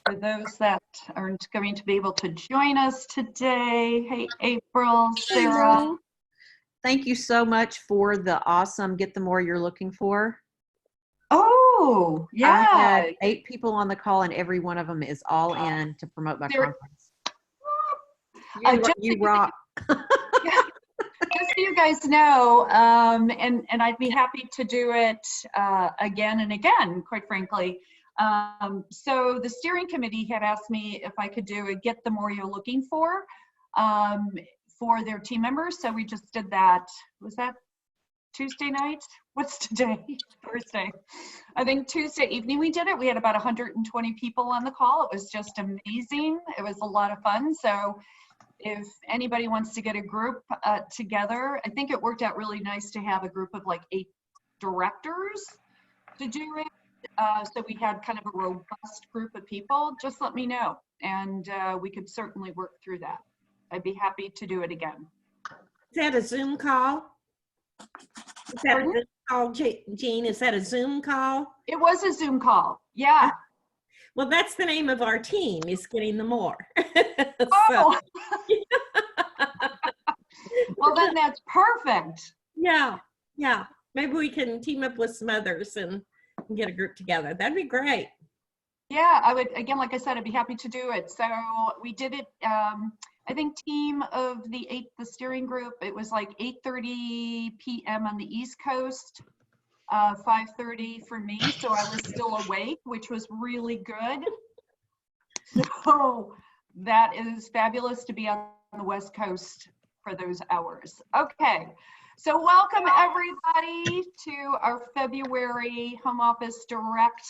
For those that aren't going to be able to join us today, hey, April, Sarah. Hello. Thank you so much for the awesome Get the More You're Looking For. Oh, yeah. I had 8 people on the call, and every one of them is all in to promote my conference. You rock. Just so you guys know, and I'd be happy to do it again and again, quite frankly. So the steering committee had asked me if I could do a Get the More You're Looking For their team members. So we just did that. Was that Tuesday night? What's today? Thursday. I think Tuesday evening we did it. We had about 120 people on the call. It was just amazing. It was a lot of fun. So if anybody wants to get a group together, I think it worked out really nice to have a group of like 8 directors to do it. So we had kind of a robust group of people. Just let me know, and we could certainly work through that. I'd be happy to do it again. Is that a Zoom call? Is that a Zoom call, Jean? Is that a Zoom call? It was a Zoom call, yeah. Well, that's the name of our team, is Getting the More. Oh. Well, then that's perfect. Yeah. Maybe we can team up with some others and get a group together. That'd be great. Yeah, I would, again, like I said, I'd be happy to do it. So we did it, I think team of the steering group, it was like 8:30 p.m. on the East Coast, 5:30 for me. So I was still awake, which was really good. So that is fabulous to be on the West Coast for those hours. Okay. So welcome everybody to our February Home Office Direct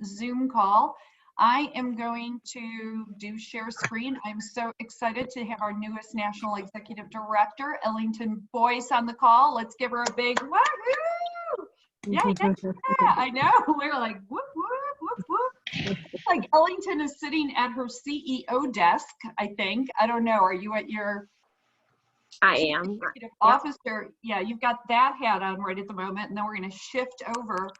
Zoom call. I am going to do share screen. I'm so excited to have our newest National Executive Director, Ellengton Boyce, on the call. Let's give her a big woohoo! Yeah, I know. We're like whoop, whoop, whoop, whoop. It's like Ellengton is sitting at her CEO desk, I think. I don't know. Are you at your I am. Officer? Yeah, you've got that hat on right at the moment, and then we're going to shift over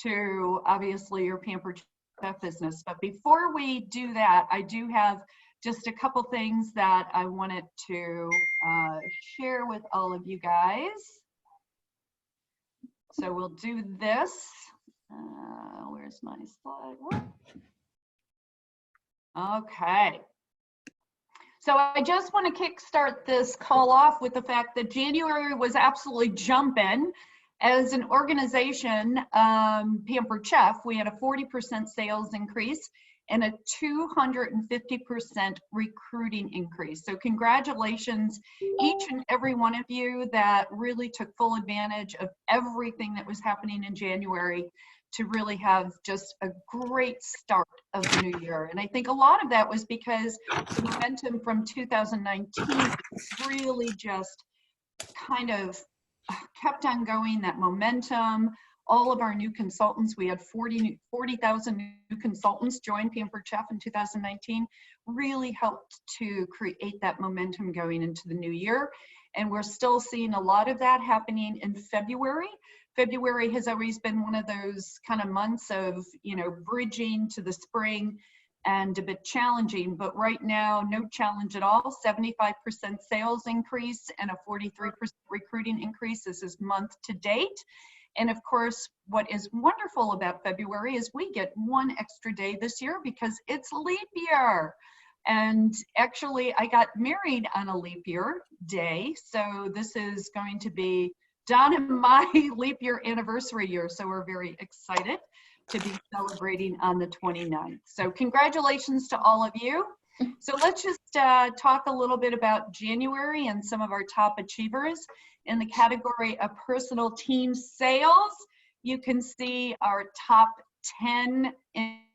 to obviously your Pampered Chef business. But before we do that, I do have just a couple things that I wanted to share with all of you guys. So we'll do this. Where's my slide? Okay. So I just want to kickstart this call off with the fact that January was absolutely jumping. As an organization, Pampered Chef, we had a 40% sales increase and a 250% recruiting increase. So congratulations, each and every one of you that really took full advantage of everything that was happening in January to really have just a great start of the new year. And I think a lot of that was because the momentum from 2019 really just kind of kept on going, that momentum. All of our new consultants, we had 40,000 new consultants join Pampered Chef in 2019, really helped to create that momentum going into the new year. And we're still seeing a lot of that happening in February. February has always been one of those kind of months of, you know, bridging to the spring and a bit challenging, but right now, no challenge at all. 75% sales increase and a 43% recruiting increase. This is month to date. And of course, what is wonderful about February is we get one extra day this year because it's leap year. And actually, I got married on a leap year day. So this is going to be done in my leap year anniversary year. So we're very excited to be celebrating on the 29th. So congratulations to all of you. So let's just talk a little bit about January and some of our top achievers. In the category of personal team sales, you can see our top 10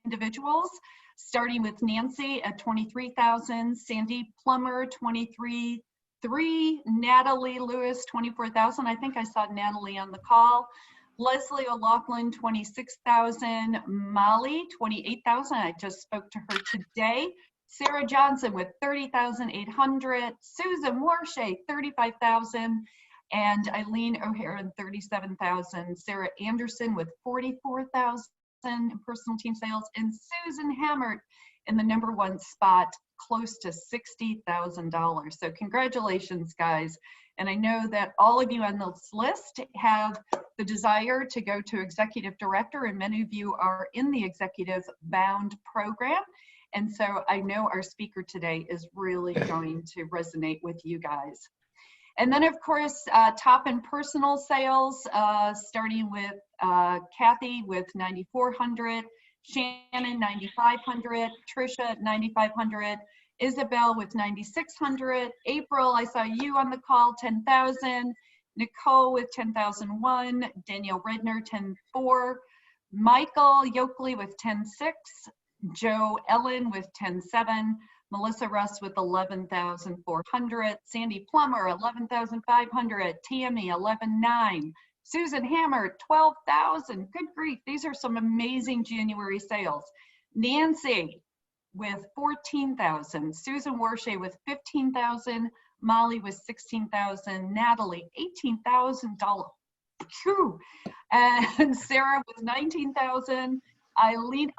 individuals, starting with Nancy at 23,000, Sandy Plummer, 23,300, Natalie Lewis, 24,000. I think I saw Natalie on the call. Leslie O'Loughlin, 26,000. Molly, 28,000. I just spoke to her today. Sarah Johnson with 30,800. Susan Warshay, 35,000. And Eileen O'Hara, 37,000. Sarah Anderson with 44,000. in personal team sales, and Susan Hammert in the #1 spot, close to $60,000. So congratulations, guys. And I know that all of you on this list have the desire to go to executive director, and many of you are in the executive bound program. And so I know our speaker today is really going to resonate with you guys. And then, of course, top in personal sales, starting with Kathy with 9,400, Shannon 9,500, Trisha 9,500, Isabel with 9,600, April, I saw you on the call, 10,000, Nicole with 10,001, Danielle Redner 10,4, Michael Yoakley with 10,6, Joe Ellen with 10,7, Melissa Russ with 11,400, Sandy Plummer 11,500, Tammy 11,900, Susan Hammer 12,000. Good grief, these are some amazing January sales. Nancy with 14,000, Susan Warshay with 15,000, Molly with 16,000, Natalie $18,000. Phew. And Sarah with 19,000, Eileen,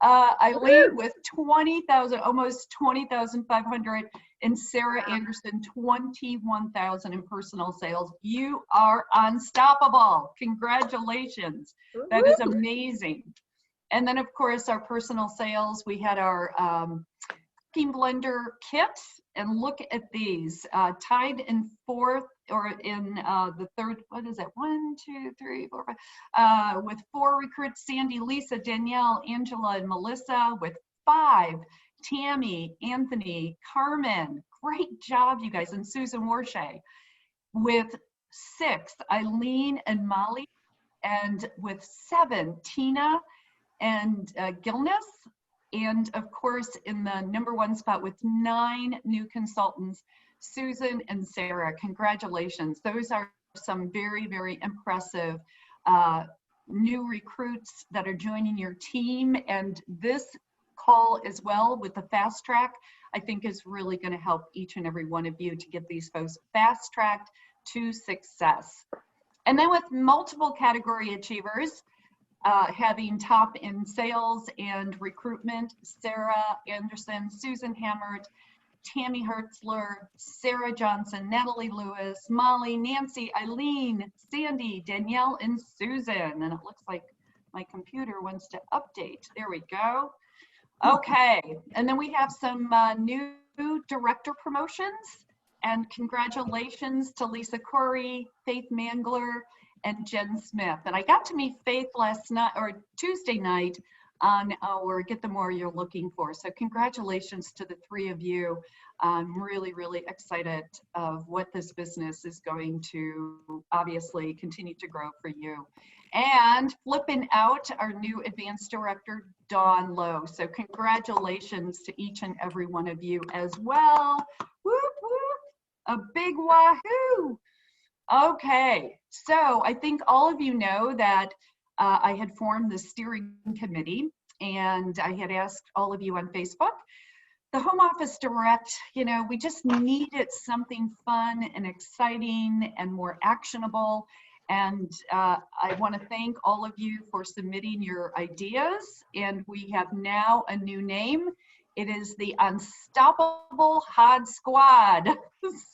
Eileen with 20,000, almost 20,500, and Sarah Anderson 21,000 in personal sales. You are unstoppable. Congratulations. That is amazing. And then, of course, our personal sales, we had our cooking blender kit, and look at these, tied in fourth, or in the third, what is it, 1, 2, 3, 4, 5, with 4 recruits, Sandy, Lisa, Danielle, Angela, and Melissa, with 5, Tammy, Anthony, Carmen, great job, you guys, and Susan Warshay, with 6, Eileen and Molly, and with 7, Tina and Gilness, and of course, in the #1 spot with 9 new consultants, Susan and Sarah. Congratulations. Those are some very, very impressive new recruits that are joining your team. And this call as well with the fast track, I think is really going to help each and every one of you to get these folks fast tracked to success. And then with multiple category achievers, having top in sales and recruitment, Sarah Anderson, Susan Hammert, Tammy Hertzler, Sarah Johnson, Natalie Lewis, Molly, Nancy, Eileen, Sandy, Danielle, and Susan. And it looks like my computer wants to update. There we go. Okay, and then we have some new director promotions, and congratulations to Lisa Corey, Faith Mangler, and Jen Smith. And I got to meet Faith last night, or Tuesday night, on our Get the More You're Looking For. So congratulations to the 3 of you. I'm really, really excited of what this business is going to obviously continue to grow for you. And flipping out our new advanced director, Dawn Lowe. So congratulations to each and every one of you as well. Whoop, whoop, a big wahoo. Okay, so I think all of you know that I had formed the steering committee, and I had asked all of you on Facebook. The Home Office Direct, you know, we just needed something fun and exciting and more actionable. And I want to thank all of you for submitting your ideas. And we have now a new name. It is the Unstoppable HOD Squad.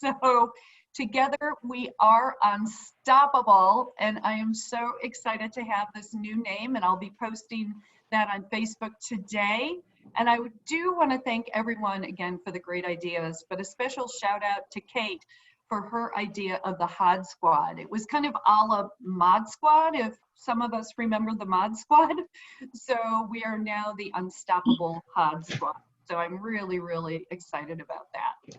So together we are unstoppable, and I am so excited to have this new name, and I'll be posting that on Facebook today. And I do want to thank everyone again for the great ideas, but a special shout out to Kate for her idea of the HOD Squad. It was kind of a la Mod Squad, if some of us remember the Mod Squad. So we are now the Unstoppable HOD Squad. So I'm really, really excited about that.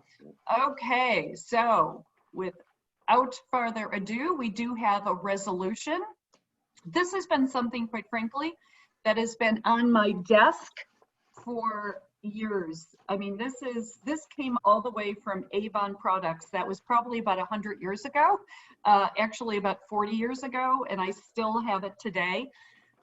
Okay, so without further ado, we do have a resolution. This has been something, quite frankly, that has been on my desk for years. I mean, this came all the way from Avon Products. That was probably about 100 years ago, actually about 40 years ago, and I still have it today.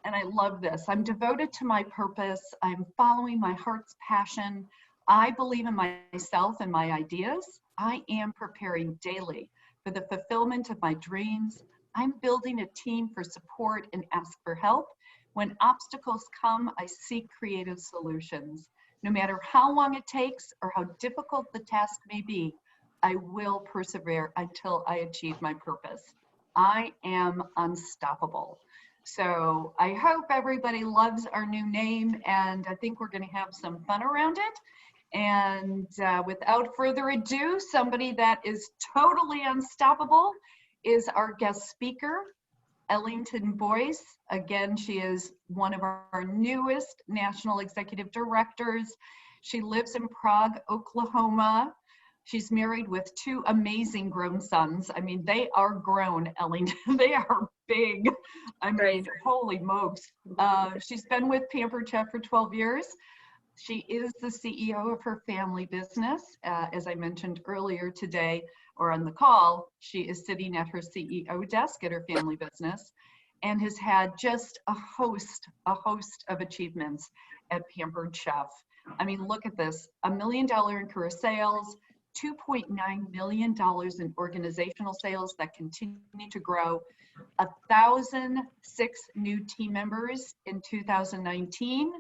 And I love this. I'm devoted to my purpose. I'm following my heart's passion. I believe in myself and my ideas. I am preparing daily for the fulfillment of my dreams. I'm building a team for support and ask for help. When obstacles come, I seek creative solutions. No matter how long it takes or how difficult the task may be, I will persevere until I achieve my purpose. I am unstoppable. So I hope everybody loves our new name, and I think we're going to have some fun around it. And without further ado, somebody that is totally unstoppable is our guest speaker, Ellengton Boyce. Again, she is one of our newest national executive directors. She lives in Prague, Oklahoma. She's married with 2 amazing grown sons. I mean, they are grown, Ellengton. They are big. I mean, holy smokes. She's been with Pampered Chef for 12 years. She is the CEO of her family business. As I mentioned earlier today, or on the call, she is sitting at her CEO desk at her family business and has had just a host of achievements at Pampered Chef. I mean, look at this, $1 million in career sales, $2.9 million in organizational sales that continue to grow, 1,006 new team members in 2019,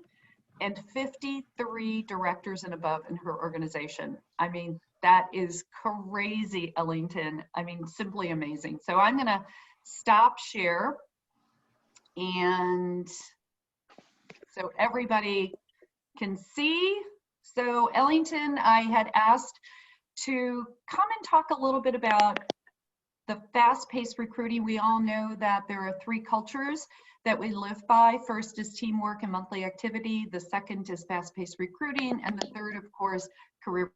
and 53 directors and above in her organization. I mean, that is crazy, Ellengton. I mean, simply amazing. So I'm gonna stop share, and so everybody can see. So Ellengton, I had asked to come and talk a little bit about the fast-paced recruiting. We all know that there are 3 cultures that we live by. First is teamwork and monthly activity. The second is fast-paced recruiting. And the third, of course, career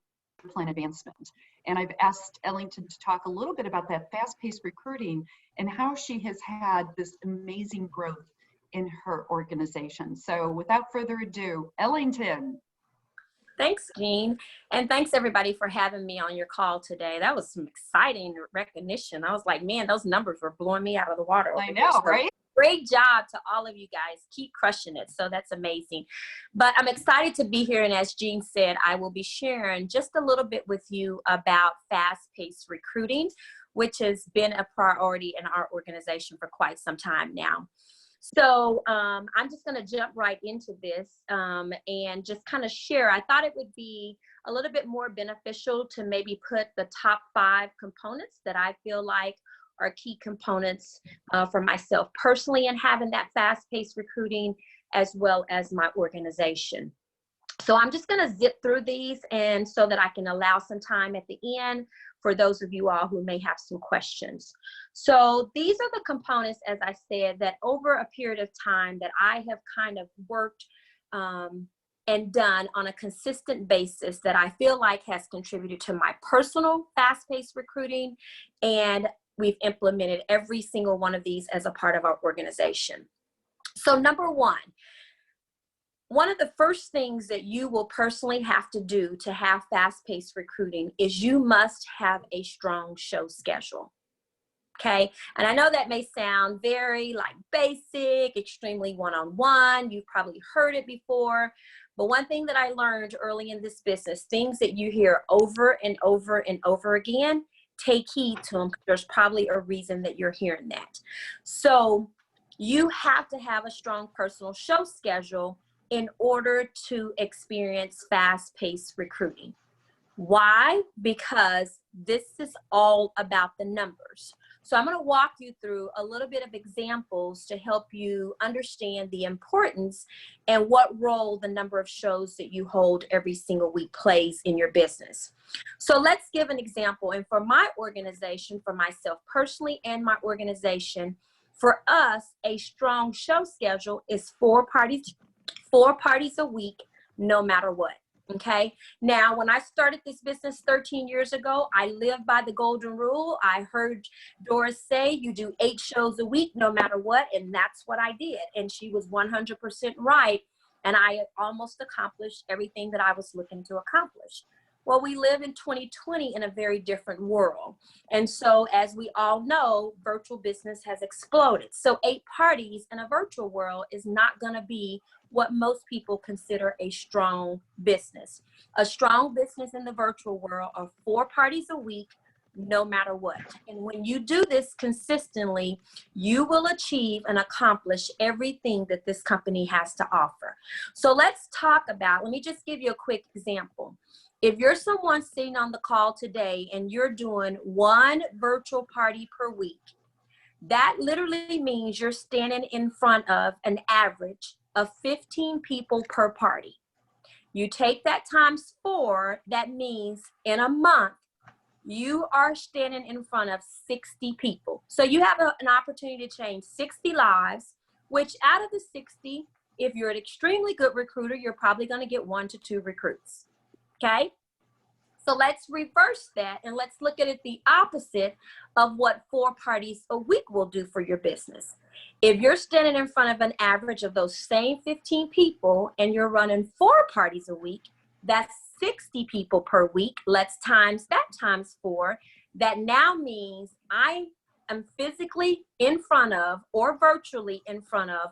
plan advancement. And I've asked Ellengton to talk a little bit about that fast-paced recruiting and how she has had this amazing growth in her organization. So without further ado, Ellengton. Thanks, Jean. And thanks everybody for having me on your call today. That was some exciting recognition. I was like, man, those numbers were blowing me out of the water. I know, right? Great job to all of you guys. Keep crushing it. So that's amazing. But I'm excited to be here. And as Jean said, I will be sharing just a little bit with you about fast-paced recruiting, which has been a priority in our organization for quite some time now. So I'm just going to jump right into this and just kind of share. I thought it would be a little bit more beneficial to maybe put the top 5 components that I feel like are key components for myself personally in having that fast-paced recruiting, as well as my organization. So I'm just going to zip through these, and so that I can allow some time at the end for those of you all who may have some questions. So these are the components, as I said, that over a period of time that I have kind of worked and done on a consistent basis that I feel like has contributed to my personal fast-paced recruiting, and we've implemented every single one of these as a part of our organization. So number one of the first things that you will personally have to do to have fast-paced recruiting is you must have a strong show schedule. Okay, and I know that may sound very like basic, extremely one-on-one. You've probably heard it before, but one thing that I learned early in this business, things that you hear over and over and over again, take heed to them. There's probably a reason that you're hearing that. So you have to have a strong personal show schedule in order to experience fast-paced recruiting. Why? Because this is all about the numbers. So I'm going to walk you through a little bit of examples to help you understand the importance and what role the number of shows that you hold every single week plays in your business. So let's give an example. And for my organization, for myself personally and my organization, for us, a strong show schedule is 4 parties a week, no matter what. Okay. Now, when I started this business 13 years ago, I lived by the golden rule. I heard Doris say, you do 8 shows a week, no matter what. And that's what I did. And she was 100% right. And I almost accomplished everything that I was looking to accomplish. Well, we live in 2020 in a very different world. And so, as we all know, virtual business has exploded. So 8 parties in a virtual world is not going to be what most people consider a strong business. A strong business in the virtual world are 4 parties a week, no matter what. And when you do this consistently, you will achieve and accomplish everything that this company has to offer. So let's talk about, let me just give you a quick example. If you're someone sitting on the call today and you're doing one virtual party per week, that literally means you're standing in front of an average of 15 people per party. You take that times 4, that means in a month, you are standing in front of 60 people. So you have an opportunity to change 60 lives, which out of the 60, if you're an extremely good recruiter, you're probably going to get 1 to 2 recruits. Okay? So let's reverse that and let's look at it the opposite of what 4 parties a week will do for your business. If you're standing in front of an average of those same 15 people and you're running 4 parties a week, that's 60 people per week. Let's times that times 4. That now means I am physically in front of or virtually in front of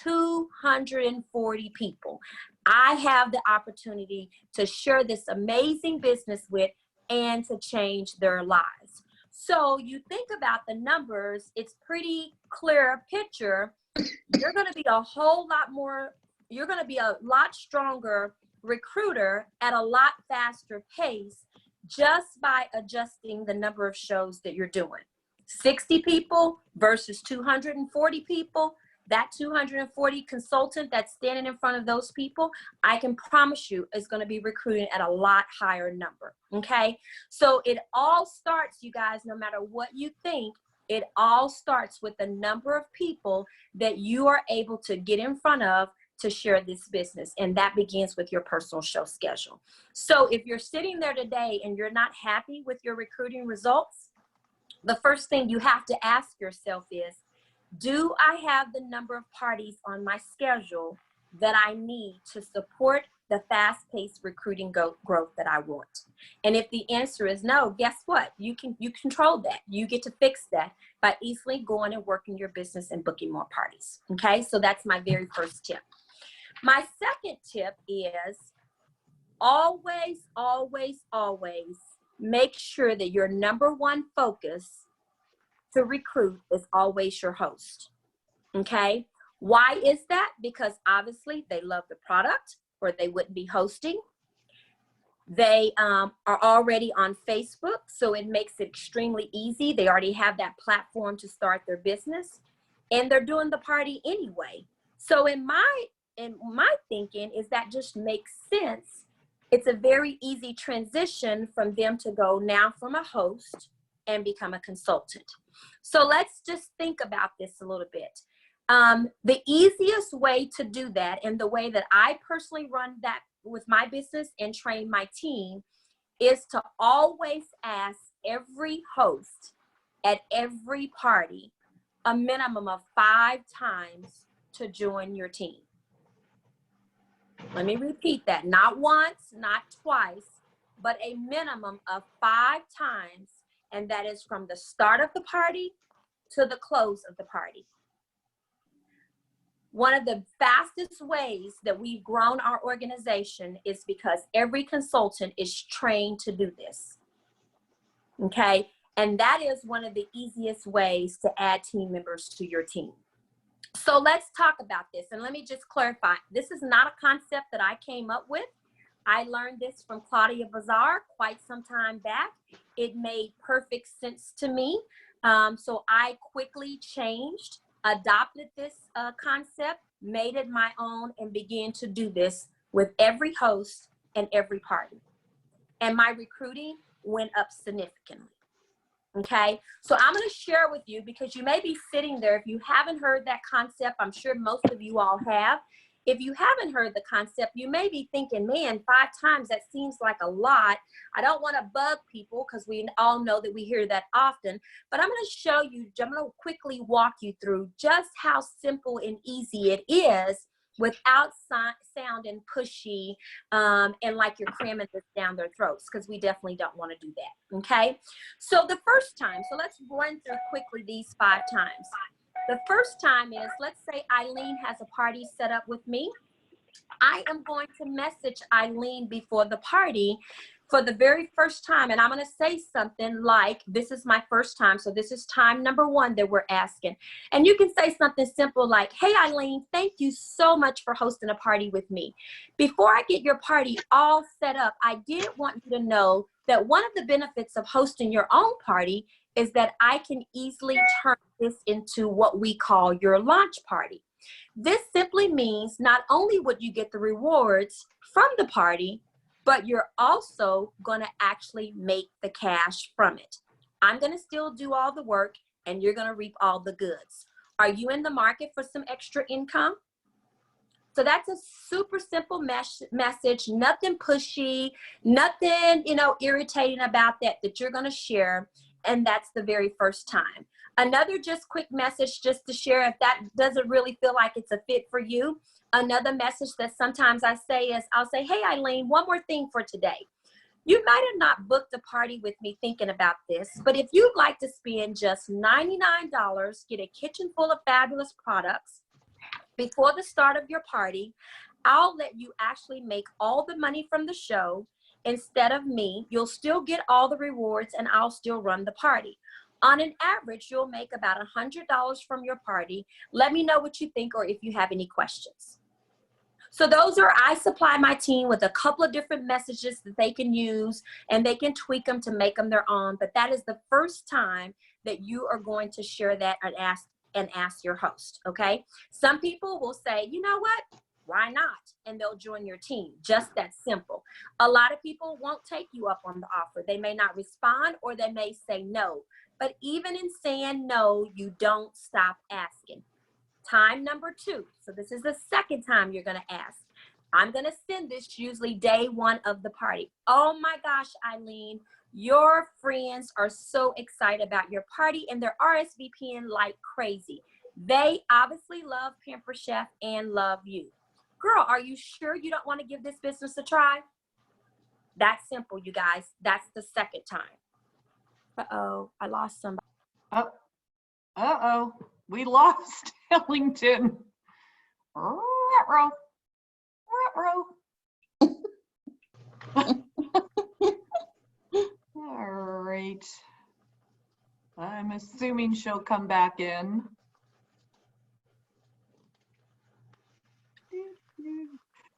240 people. I have the opportunity to share this amazing business with and to change their lives. So you think about the numbers, it's pretty clear picture. You're going to be a whole lot more, you're going to be a lot stronger recruiter at a lot faster pace just by adjusting the number of shows that you're doing. 60 people versus 240 people. That 240 consultant that's standing in front of those people, I can promise you is going to be recruiting at a lot higher number. Okay. So it all starts, you guys, no matter what you think, it all starts with the number of people that you are able to get in front of to share this business. And that begins with your personal show schedule. So if you're sitting there today and you're not happy with your recruiting results, the first thing you have to ask yourself is, do I have the number of parties on my schedule that I need to support the fast-paced recruiting growth that I want? And if the answer is no, guess what? You control that. You get to fix that by easily going and working your business and booking more parties. Okay, so that's my very first tip. My second tip is always, always, always make sure that your number one focus to recruit is always your host. Okay? Why is that? Because obviously they love the product or they wouldn't be hosting. They are already on Facebook, so it makes it extremely easy. They already have that platform to start their business and they're doing the party anyway. So in my thinking is that just makes sense. It's a very easy transition from them to go now from a host and become a consultant. So let's just think about this a little bit. The easiest way to do that, and the way that I personally run that with my business and train my team, is to always ask every host at every party a minimum of 5 times to join your team. Let me repeat that. Not once, not twice, but a minimum of 5 times. And that is from the start of the party to the close of the party. One of the fastest ways that we've grown our organization is because every consultant is trained to do this. Okay. And that is one of the easiest ways to add team members to your team. So let's talk about this. And let me just clarify. This is not a concept that I came up with. I learned this from Claudia Bazar quite some time back. It made perfect sense to me. So I quickly changed, adopted this concept, made it my own, and began to do this with every host and every party. And my recruiting went up significantly. Okay, so I'm going to share with you, because you may be sitting there. If you haven't heard that concept, I'm sure most of you all have. If you haven't heard the concept, you may be thinking, man, 5 times, that seems like a lot. I don't want to bug people, because we all know that we hear that often. But I'm going to show you, I'm going to quickly walk you through just how simple and easy it is without sounding pushy and like you're cramming this down their throats, because we definitely don't want to do that. Okay, so the first time, so let's run through quickly these 5 times. The first time is, let's say Eileen has a party set up with me. I am going to message Eileen before the party for the very first time, and I'm going to say something like, this is my first time, so this is time number 1 that we're asking. And you can say something simple like, hey, Eileen, thank you so much for hosting a party with me. Before I get your party all set up, I did want you to know that one of the benefits of hosting your own party is that I can easily turn this into what we call your launch party. This simply means not only would you get the rewards from the party, but you're also going to actually make the cash from it. I'm going to still do all the work and you're going to reap all the goods. Are you in the market for some extra income? So that's a super simple message, nothing pushy, nothing, irritating about that you're going to share. And that's the very first time. Another just quick message just to share, if that doesn't really feel like it's a fit for you. Another message that sometimes I say is, I'll say, hey, Eileen, one more thing for today. You might have not booked a party with me thinking about this, but if you'd like to spend just $99, get a kitchen full of fabulous products before the start of your party, I'll let you actually make all the money from the show instead of me. You'll still get all the rewards and I'll still run the party. On an average, you'll make about $100 from your party. Let me know what you think or if you have any questions. So those are, I supply my team with a couple of different messages that they can use and they can tweak them to make them their own. But that is the first time that you are going to share that and ask your host, okay? Some people will say, you know what? Why not? And they'll join your team. Just that simple. A lot of people won't take you up on the offer. They may not respond or they may say no. But even in saying no, you don't stop asking. Time number 2. So this is the second time you're going to ask. I'm going to send this usually day 1 of the party. Oh my gosh, Eileen, your friends are so excited about your party and they're RSVPing like crazy. They obviously love Pamper Chef and love you. Girl, are you sure you don't want to give this business a try? That's simple, you guys. That's the second time. Uh-oh, I lost somebody. Uh-oh, we lost Ellington. Ruh-roh. Ruh-roh. All right. I'm assuming she'll come back in. Do, do,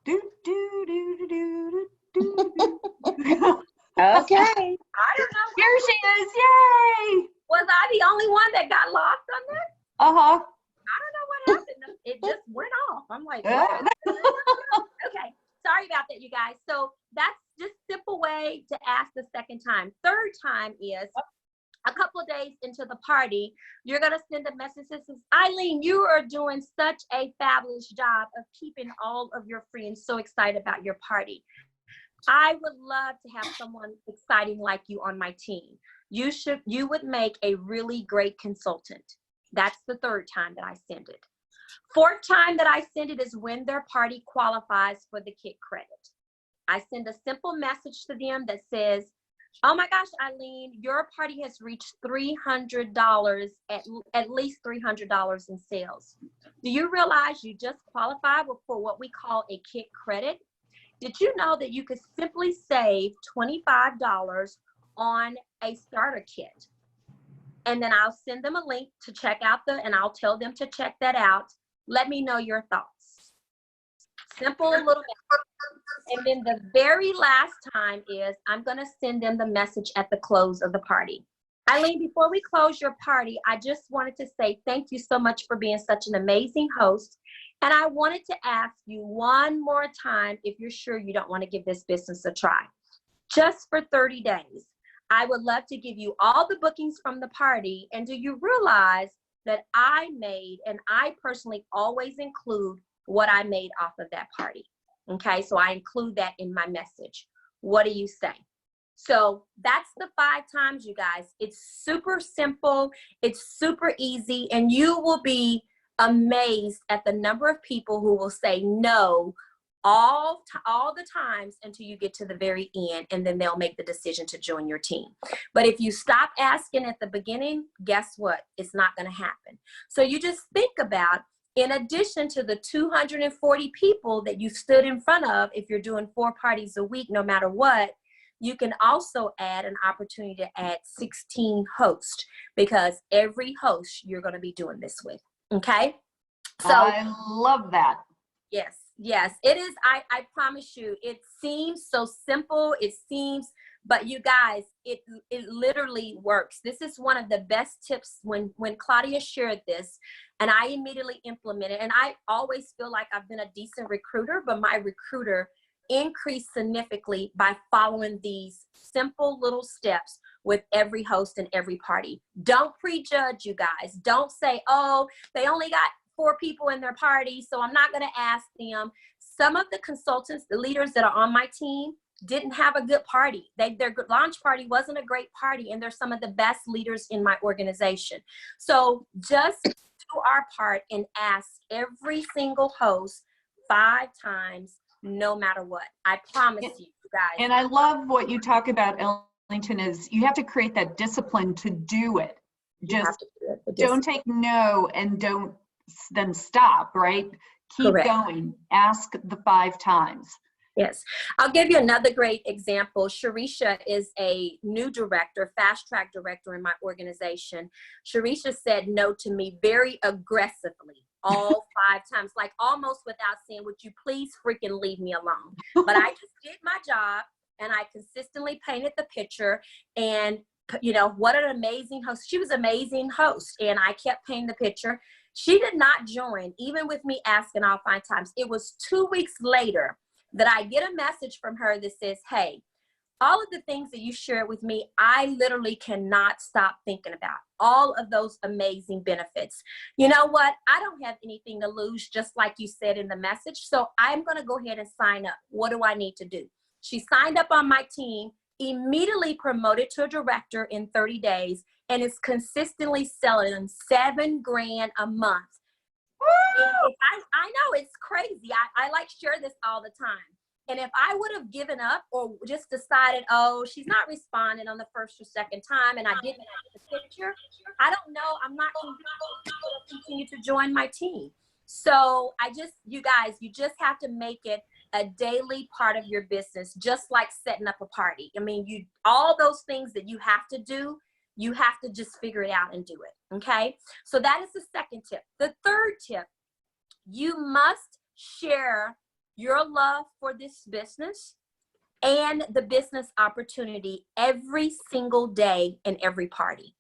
do, do, do, do, do. Okay. I don't know. Here she is, yay! Was I the only one that got lost on that? Uh-huh. I don't know what happened. It just went off. I'm like, what? Okay. Sorry about that, you guys. So that's just a simple way to ask the second time. Third time is a couple of days into the party, you're going to send a message that says, Eileen, you are doing such a fabulous job of keeping all of your friends so excited about your party. I would love to have someone exciting like you on my team. You would make a really great consultant. That's the third time that I send it. Fourth time that I send it is when their party qualifies for the kit credit. I send a simple message to them that says, oh my gosh, Eileen, your party has reached $300, at least $300 in sales. Do you realize you just qualified for what we call a kit credit? Did you know that you could simply save $25 on a starter kit? And then I'll send them a link to check out and I'll tell them to check that out. Let me know your thoughts. Simple little message. And then the very last time is I'm going to send them the message at the close of the party. Eileen, before we close your party, I just wanted to say thank you so much for being such an amazing host. And I wanted to ask you one more time if you're sure you don't want to give this business a try. Just for 30 days. I would love to give you all the bookings from the party. And do you realize that I made, and I personally always include what I made off of that party? Okay, so I include that in my message. What do you say? So that's the 5 times, you guys. It's super simple. It's super easy. And you will be amazed at the number of people who will say no all the times until you get to the very end, and then they'll make the decision to join your team. But if you stop asking at the beginning, guess what? It's not going to happen. So you just think about, in addition to the 240 people that you stood in front of, if you're doing 4 parties a week, no matter what, you can also add an opportunity to add 16 hosts, because every host you're going to be doing this with. Okay. So I love that. yes, yes, it is. I promise you, it seems so simple. It seems, but you guys, it literally works. This is one of the best tips when Claudia shared this, and I immediately implemented. And I always feel like I've been a decent recruiter, but my recruiter increased significantly by following these simple little steps with every host and every party. Don't prejudge, you guys. Don't say, oh, they only got 4 people in their party, so I'm not going to ask them. Some of the consultants, the leaders that are on my team, didn't have a good party. Their launch party wasn't a great party, and they're some of the best leaders in my organization. So just do our part and ask every single host 5 times, no matter what. I promise you guys. And I love what you talk about, Ellington, is you have to create that discipline to do it. Just don't take no and don't then stop, right? Keep Correct. going. Ask the 5 times. Yes. I'll give you another great example. Sharisha is a new director, fast track director in my organization. Sharisha said no to me very aggressively all 5 times, like almost without saying, would you please freaking leave me alone? But I just did my job, and I consistently painted the picture. And you know, what an amazing host. She was an amazing host, and I kept painting the picture. She did not join, even with me asking all 5 times. It was 2 weeks later that I get a message from her that says, hey, all of the things that you shared with me, I literally cannot stop thinking about all of those amazing benefits. You know what? I don't have anything to lose, just like you said in the message. So I'm going to go ahead and sign up. What do I need to do? She signed up on my team, immediately promoted to a director in 30 days, and is consistently selling $7,000 a month. I know it's crazy. I like share this all the time. And if I would have given up or just decided, oh, she's not responding on the first or second time, and I didn't have the picture, I don't know. I'm not going to continue to join my team. So you guys, you just have to make it a daily part of your business, just like setting up a party. I mean, all those things that you have to do, you have to just figure it out and do it. Okay. So that is the second tip. The third tip, you must share your love for this business and the business opportunity every single day in every party.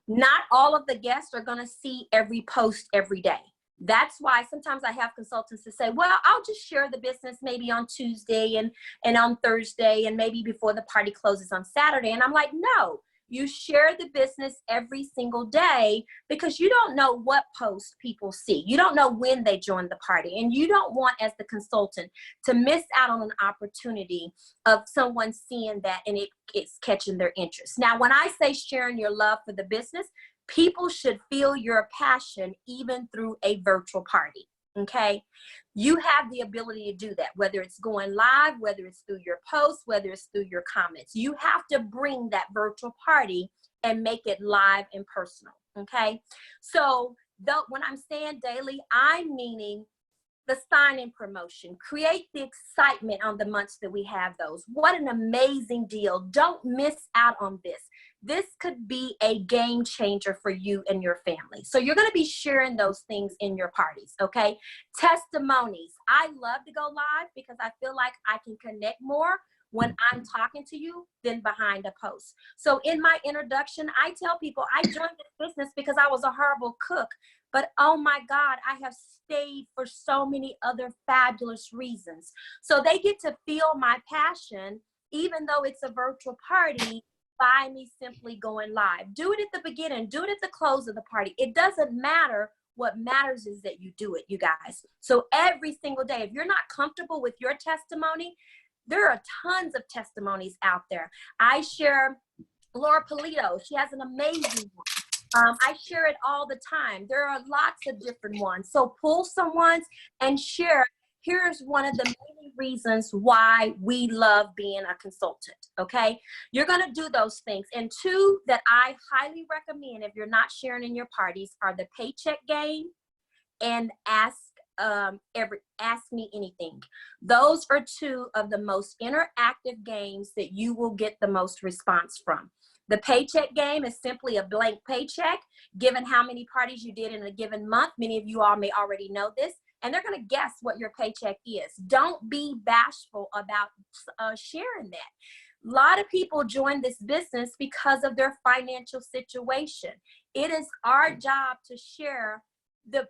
Not all of the guests are going to see every post every day. That's why sometimes I have consultants to say, well, I'll just share the business maybe on Tuesday and on Thursday, and maybe before the party closes on Saturday. And I'm like, no, you share the business every single day, because you don't know what post people see. You don't know when they join the party, and you don't want, as the consultant, to miss out on an opportunity of someone seeing that and it's catching their interest. Now, when I say sharing your love for the business, people should feel your passion even through a virtual party. Okay. You have the ability to do that, whether it's going live, whether it's through your posts, whether it's through your comments. You have to bring that virtual party and make it live and personal. Okay. So when I'm saying daily, I'm meaning the sign-in promotion. Create the excitement on the months that we have those. What an amazing deal. Don't miss out on this. This could be a game changer for you and your family. So you're going to be sharing those things in your parties, okay? Testimonies. I love to go live because I feel like I can connect more when I'm talking to you than behind a post. So in my introduction, I tell people I joined this business because I was a horrible cook. But oh my God, I have stayed for so many other fabulous reasons. So they get to feel my passion, even though it's a virtual party, by me simply going live. Do it at the beginning, do it at the close of the party. It doesn't matter. What matters is that you do it, you guys. So every single day, if you're not comfortable with your testimony, there are tons of testimonies out there. I share Laura Polito. She has an amazing one. I share it all the time. There are lots of different ones. So pull someone's and share. Here's one of the many reasons why we love being a consultant, okay? You're gonna do those things. And 2 that I highly recommend if you're not sharing in your parties are the paycheck game and ask Ask Me Anything. Those are two of the most interactive games that you will get the most response from. The paycheck game is simply a blank paycheck, given how many parties you did in a given month. Many of you all may already know this, and they're going to guess what your paycheck is. Don't be bashful about sharing that. A lot of people join this business because of their financial situation. It is our job to share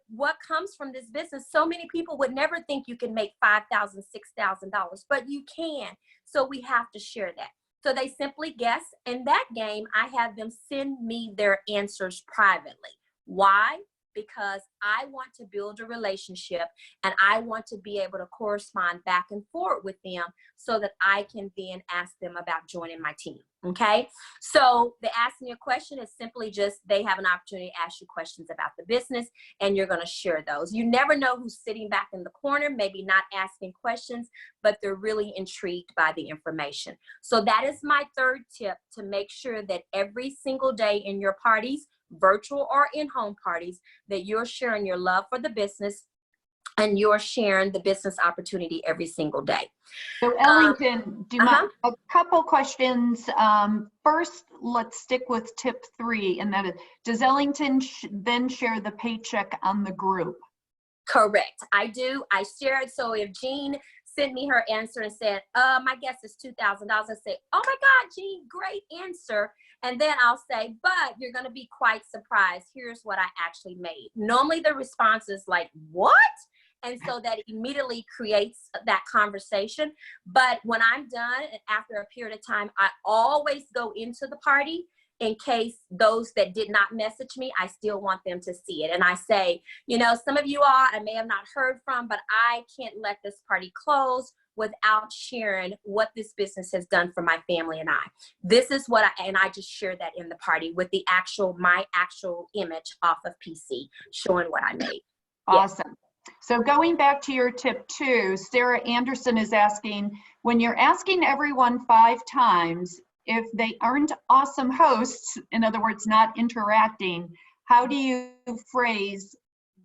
what comes from this business. So many people would never think you can make $5,000, $6,000, but you can. So we have to share that. So they simply guess. In that game, I have them send me their answers privately. Why? Because I want to build a relationship and I want to be able to correspond back and forth with them so that I can then ask them about joining my team. Okay. So the Ask Me a Question is simply just, they have an opportunity to ask you questions about the business and you're going to share those. You never know who's sitting back in the corner, maybe not asking questions, but they're really intrigued by the information. So that is my third tip, to make sure that every single day in your parties, virtual or in-home parties, that you're sharing your love for the business and you're sharing the business opportunity every single day. So Ellington, do you mind a couple questions? First, let's stick with tip 3, and that is, does Ellington then share the paycheck on the group? Correct. I do. I share it. So if Jean sent me her answer and said, my guess is $2,000, I say, oh my God, Jean, great answer. And then I'll say, but you're going to be quite surprised. Here's what I actually made. Normally the response is like, what? And so that immediately creates that conversation. But when I'm done, and after a period of time, I always go into the party in case those that did not message me, I still want them to see it. And I say, you know, some of you all I may have not heard from, but I can't let this party close without sharing what this business has done for my family and I. This is what and I just share that in the party with the my actual image off of PC, showing what I made. Awesome. Yes. So going back to your tip 2, Sarah Anderson is asking, when you're asking everyone 5 times, if they aren't awesome hosts, in other words, not interacting, how do you phrase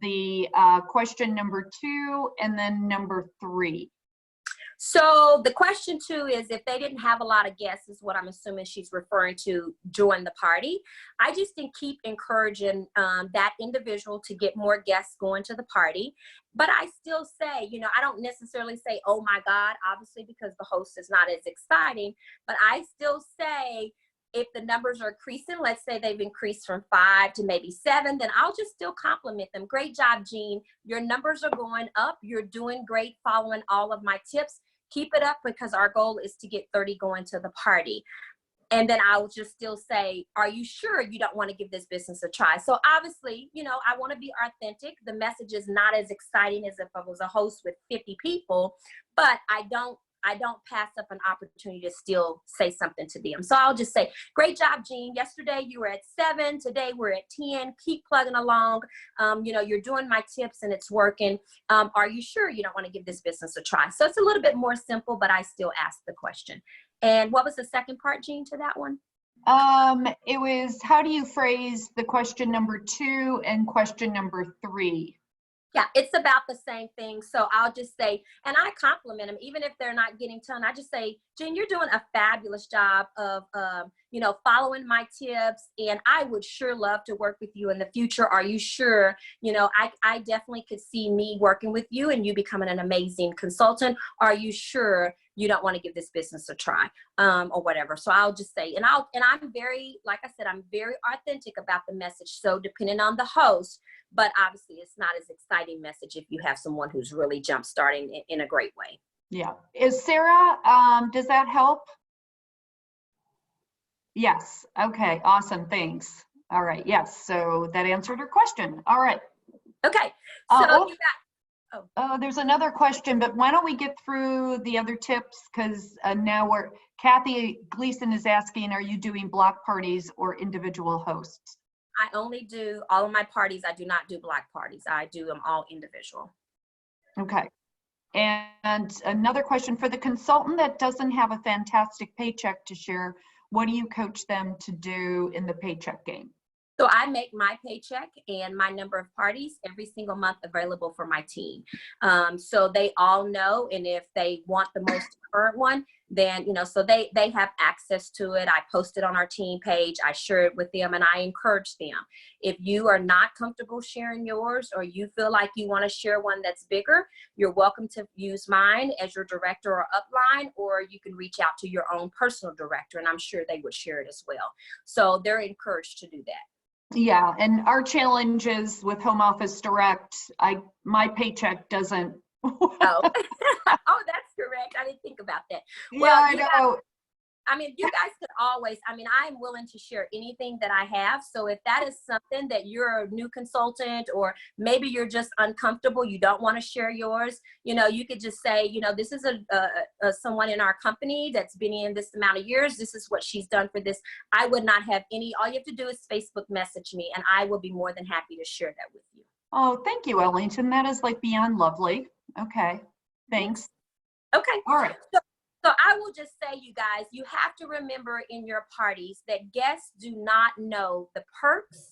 the question number 2 and then number 3? So the question 2 is, if they didn't have a lot of guests, is what I'm assuming she's referring to, join the party. I just keep encouraging that individual to get more guests going to the party. But I still say, you know, I don't necessarily say, oh my God, obviously, because the host is not as exciting, but I still say, if the numbers are increasing, let's say they've increased from 5 to maybe 7, then I'll just still compliment them. Great job, Jean. Your numbers are going up. You're doing great following all of my tips. Keep it up, because our goal is to get 30 going to the party. And then I'll just still say, are you sure you don't want to give this business a try? So obviously, you know, I want to be authentic. The message is not as exciting as if I was a host with 50 people, but I don't pass up an opportunity to still say something to them. So I'll just say, great job, Jean. Yesterday you were at 7. Today we're at 10. Keep plugging along. You know, you're doing my tips and it's working. Are you sure you don't want to give this business a try? So it's a little bit more simple, but I still ask the question. And what was the second part, Jean, to that one? It was, how do you phrase the question number 2 and question number 3? Yeah, it's about the same thing. So I'll just say, and I compliment them, even if they're not getting done. I just say, Jen, you're doing a fabulous job of, you know, following my tips. And I would sure love to work with you in the future. Are you sure? You know, I definitely could see me working with you and you becoming an amazing consultant. Are you sure you don't want to give this business a try, or whatever? So I'll just say, and I'm very, like I said, I'm very authentic about the message. So depending on the host, but obviously it's not as exciting message if you have someone who's really jump starting in a great way. Yeah. Is Sarah, does that help? Yes. Okay. Awesome. Thanks. All right. Yes. So that answered her question. All right. Okay. So you got, there's another question, but why don't we get through the other tips? Because now Kathy Gleason is asking, are you doing block parties or individual hosts? I only do all of my parties. I do not do block parties. I do them all individual. Okay. And another question, for the consultant that doesn't have a fantastic paycheck to share, what do you coach them to do in the paycheck game? So I make my paycheck and my number of parties every single month available for my team. So they all know, and if they want the most current one, then, you know, so they have access to it. I post it on our team page. I share it with them, and I encourage them. If you are not comfortable sharing yours, or you feel like you want to share one that's bigger, you're welcome to use mine as your director or upline, or you can reach out to your own personal director, and I'm sure they would share it as well. So they're encouraged to do that. Yeah, and our challenge is with Home Office Direct, my paycheck doesn't. Oh. Oh, that's correct. I didn't think about that. Yeah, Well, I know. I mean, you guys could always, I mean, I'm willing to share anything that I have. So if that is something that you're a new consultant, or maybe you're just uncomfortable, you don't want to share yours, you know, you could just say, you know, this is someone in our company that's been in this amount of years. This is what she's done for this. I would not have any, all you have to do is Facebook message me, and I will be more than happy to share that with you. Oh, thank you, Ellington. That is like beyond lovely. Okay, thanks. Okay. All right. So I will just say, you guys, you have to remember in your parties that guests do not know the perks,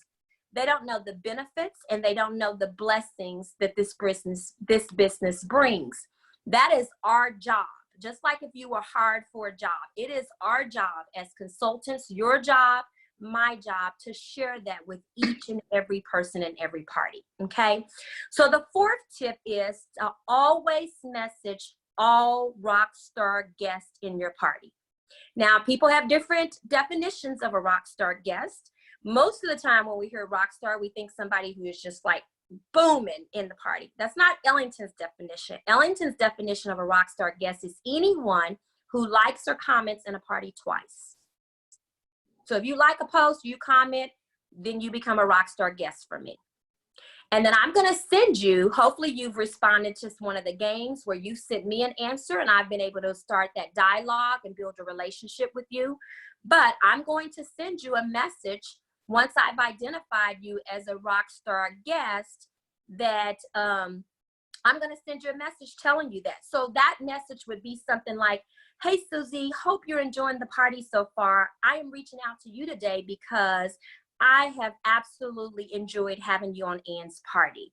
they don't know the benefits, and they don't know the blessings that this business brings. That is our job. Just like if you were hired for a job, it is our job as consultants, your job, my job, to share that with each and every person in every party. Okay. So the fourth tip is to always message all rock star guests in your party. Now, people have different definitions of a rock star guest. Most of the time when we hear rock star, we think somebody who is just like booming in the party. That's not Ellington's definition. Ellington's definition of a rock star guest is anyone who likes or comments in a party twice. So if you like a post, you comment, then you become a rock star guest for me. And then I'm going to send you, hopefully you've responded to one of the games where you sent me an answer, and I've been able to start that dialogue and build a relationship with you. But I'm going to send you a message once I've identified you as a rock star guest, that I'm going to send you a message telling you that. So that message would be something like, hey, Susie, hope you're enjoying the party so far. I am reaching out to you today because I have absolutely enjoyed having you on Ann's party.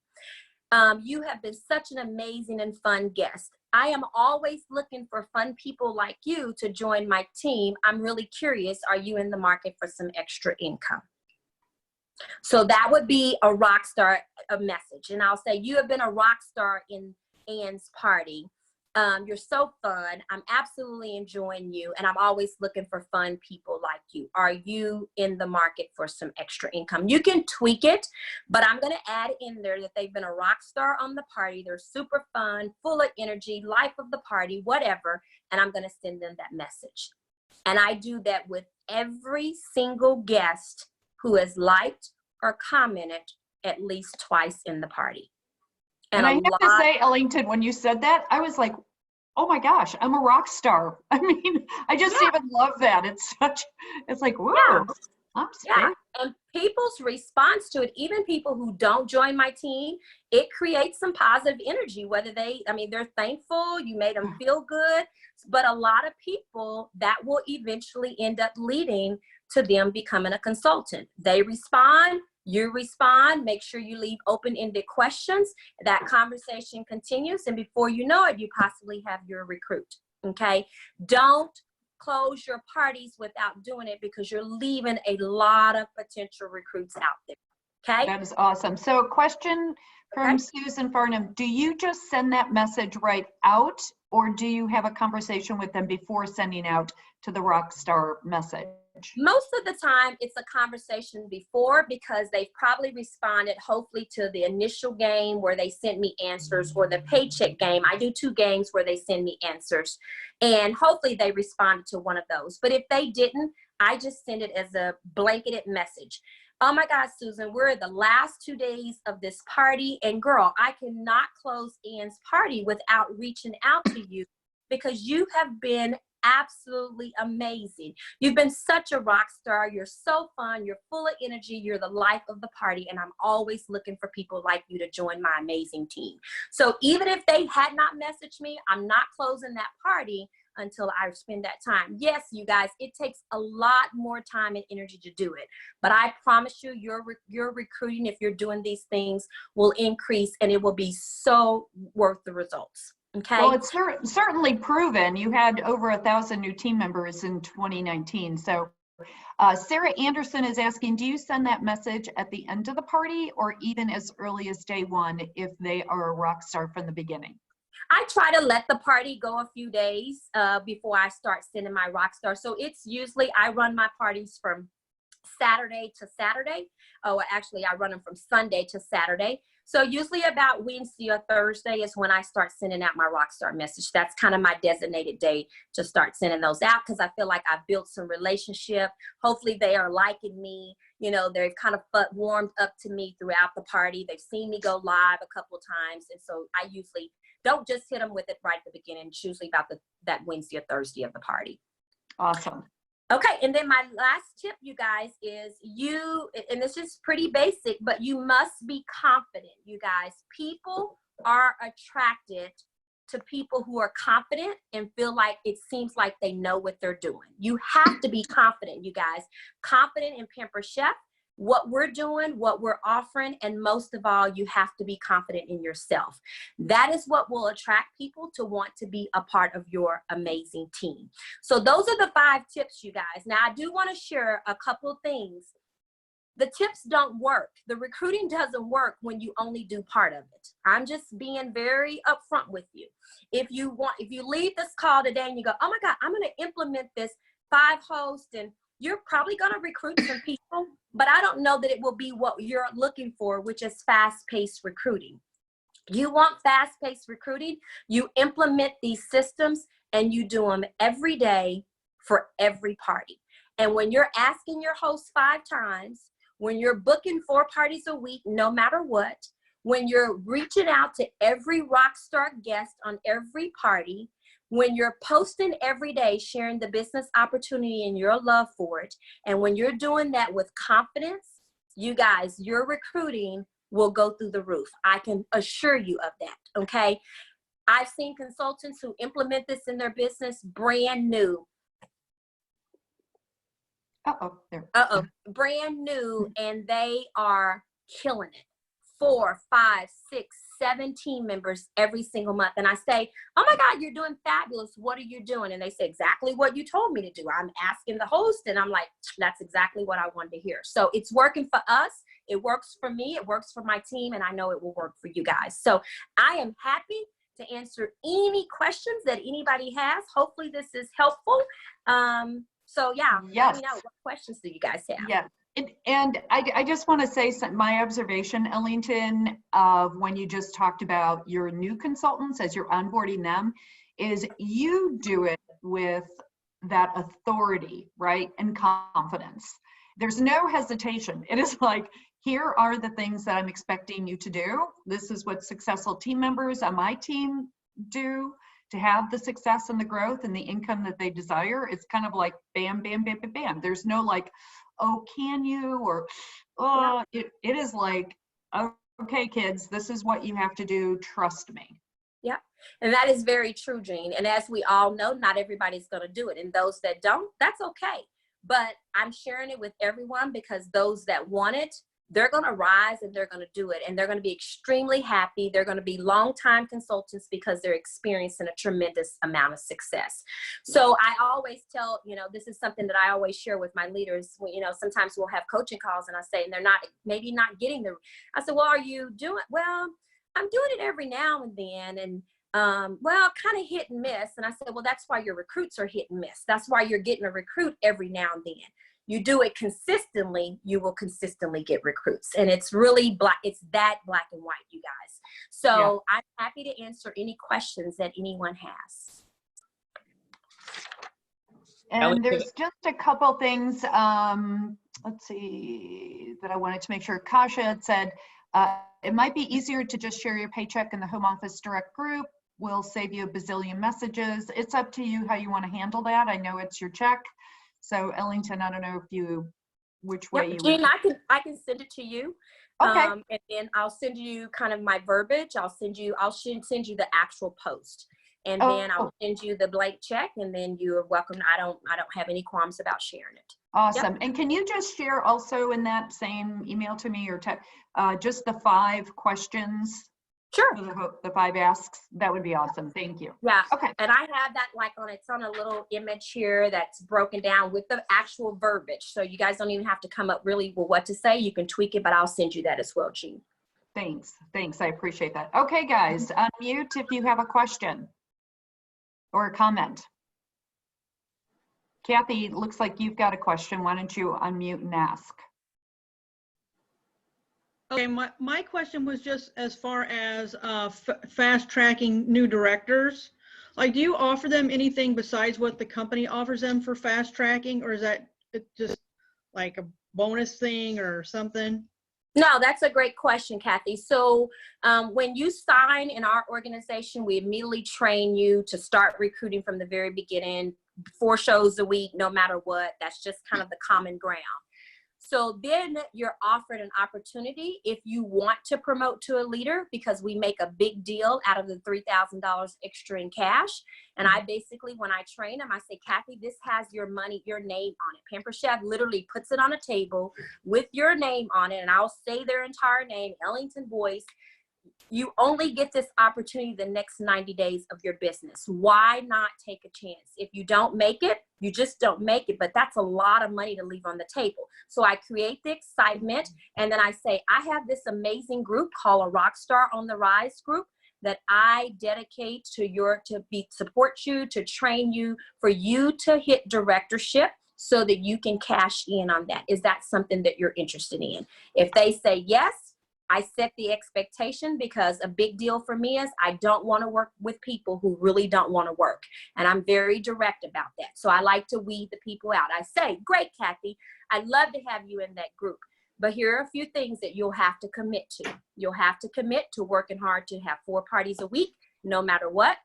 You have been such an amazing and fun guest. I am always looking for fun people like you to join my team. I'm really curious, are you in the market for some extra income? So that would be a rock star message. And I'll say, you have been a rock star in Ann's party. You're so fun. I'm absolutely enjoying you. And I'm always looking for fun people like you. Are you in the market for some extra income? You can tweak it, but I'm going to add in there that they've been a rock star on the party. They're super fun, full of energy, life of the party, whatever. And I'm going to send them that message. And I do that with every single guest who has liked or commented at least twice in the party. And I have to say, Ellington, when you said that, I was like, oh my gosh, I'm a rock star. I mean, I just even love that. It's like, whoa, I'm scared. And people's response to it, even people who don't join my team, it creates some positive energy, whether they're thankful, you made them feel good. But a lot of people, that will eventually end up leading to them becoming a consultant. They respond, you respond, make sure you leave open-ended questions. That conversation continues, and before you know it, you possibly have your recruit, okay? Don't close your parties without doing it, because you're leaving a lot of potential recruits out there, okay? That is awesome. So a question from Susan Farnham. Do you just send that message right out, or do you have a conversation with them before sending out to the Rockstar message? Most of the time, it's a conversation before, because they've probably responded, hopefully, to the initial game where they sent me answers, or the paycheck game. I do 2 games where they send me answers, and hopefully they responded to one of those. But if they didn't, I just send it as a blanketed message. Oh my God, Susan, we're the last 2 days of this party, and girl, I cannot close Ann's party without reaching out to you, because you have been absolutely amazing. You've been such a rock star. You're so fun. You're full of energy. You're the life of the party. And I'm always looking for people like you to join my amazing team. So even if they had not messaged me, I'm not closing that party until I spend that time. Yes, you guys, it takes a lot more time and energy to do it, but I promise you, your recruiting, if you're doing these things, will increase, and it will be so worth the results. Okay. Well, it's certainly proven. You had over 1,000 new team members in 2019. So Sarah Anderson is asking, do you send that message at the end of the party or even as early as day one if they are a rock star from the beginning? I try to let the party go a few days before I start sending my rock star. So it's usually, I run my parties from Saturday to Saturday. Oh, actually, I run them from Sunday to Saturday. So usually about Wednesday or Thursday is when I start sending out my rockstar message. That's kind of my designated day to start sending those out, because I feel like I've built some relationship. Hopefully they are liking me. You know, they've kind of warmed up to me throughout the party. They've seen me go live a couple of times. And so I usually don't just hit them with it right at the beginning. It's usually about that Wednesday or Thursday of the party. Awesome. Okay, and then my last tip, you guys, is and this is pretty basic, but you must be confident, you guys. People are attracted to people who are confident and feel like it seems like they know what they're doing. You have to be confident, you guys. Confident in Pamper Chef, what we're doing, what we're offering, and most of all, you have to be confident in yourself. That is what will attract people to want to be a part of your amazing team. So those are the 5 tips, you guys. Now, I do want to share a couple of things. The tips don't work. The recruiting doesn't work when you only do part of it. I'm just being very upfront with you. If you leave this call today and you go, oh my God, I'm going to implement this 5 hosts, and you're probably going to recruit some people, but I don't know that it will be what you're looking for, which is fast-paced recruiting. You want fast-paced recruiting, you implement these systems and you do them every day for every party. And when you're asking your host 5 times, when you're booking 4 parties a week, no matter what, when you're reaching out to every rock star guest on every party, when you're posting every day, sharing the business opportunity and your love for it, and when you're doing that with confidence, you guys, your recruiting will go through the roof. I can assure you of that, okay? I've seen consultants who implement this in their business brand new. Brand new, and they are killing it. 4, 5, 6, 7 team members every single month. And I say, oh my God, you're doing fabulous. What are you doing? And they say, exactly what you told me to do. I'm asking the host, and I'm like, that's exactly what I wanted to hear. So it's working for us. It works for me. It works for my team. And I know it will work for you guys. So I am happy to answer any questions that anybody has. Hopefully this is helpful. So yeah, yes. Let me know, what questions do you guys have? Yeah. And I just want to say my observation, Ellington, of when you just talked about your new consultants as you're onboarding them, is you do it with that authority, right? And confidence. There's no hesitation. It is like, here are the things that I'm expecting you to do. This is what successful team members on my team do to have the success and the growth and the income that they desire. It's kind of like bam, bam, bam, bam, bam. There's no like, oh, can you? Or, oh, it is like, okay, kids, this is what you have to do. Trust me. Yeah. And that is very true, Jean. And as we all know, not everybody's going to do it. And those that don't, that's okay. But I'm sharing it with everyone because those that want it, they're going to rise and they're going to do it. And they're going to be extremely happy. They're going to be longtime consultants because they're experiencing a tremendous amount of success. So I always tell, this is something that I always share with my leaders. Sometimes we'll have coaching calls and I say, and they're maybe not getting I said, well, are you doing? Well, I'm doing it every now and then. And well, kind of hit and miss. And I said, well, that's why your recruits are hit and miss. That's why you're getting a recruit every now and then. You do it consistently, you will consistently get recruits. And it's really it's that black and white, you guys. So yeah. I'm happy to answer any questions that anyone has. And there's just a couple things, let's see, that I wanted to make sure. Kasha had said, it might be easier to just share your paycheck in the home office direct group. We'll save you a bazillion messages. It's up to you how you want to handle that. I know it's your check. So Ellington, I don't know which way you Jean, I can send it to you. Okay. And then I'll send you kind of my verbiage. I'll send you the actual post. and Oh. then I'll send you the blank check, and then you are welcome. I don't have any qualms about sharing it. Awesome. Yep. And can you just share also in that same email to me or just the 5 questions, Sure. the 5 asks? That would be awesome. Thank you. Yeah. Okay. And I have that like it's on a little image here that's broken down with the actual verbiage. So you guys don't even have to come up really with what to say. You can tweak it, but I'll send you that as well, Jean. Thanks. Thanks. I appreciate that. Okay, guys, unmute if you have a question or a comment. Kathy, looks like you've got a question. Why don't you unmute and ask? Okay, my question was just as far as fast tracking new directors. Like, do you offer them anything besides what the company offers them for fast tracking, or is that just like a bonus thing or something? No, that's a great question, Kathy. So when you sign in our organization, we immediately train you to start recruiting from the very beginning, 4 shows a week, no matter what. That's just kind of the common ground. So then you're offered an opportunity if you want to promote to a leader, because we make a big deal out of the $3,000 extra in cash. And I basically, when I train them, I say, Kathy, this has your money, your name on it. Pamper Chef literally puts it on a table with your name on it, and I'll say their entire name, Ellengton, Boyce. You only get this opportunity the next 90 days of your business. Why not take a chance? If you don't make it, you just don't make it, but that's a lot of money to leave on the table. So I create the excitement, and then I say, I have this amazing group called a Rockstar on the Rise group that I dedicate to support you, to train you, for you to hit directorship so that you can cash in on that. Is that something that you're interested in? If they say yes, I set the expectation, because a big deal for me is I don't want to work with people who really don't want to work. And I'm very direct about that. So I like to weed the people out. I say, great, Kathy, I'd love to have you in that group. But here are a few things that you'll have to commit to. You'll have to commit to working hard to have 4 parties a week, no matter what,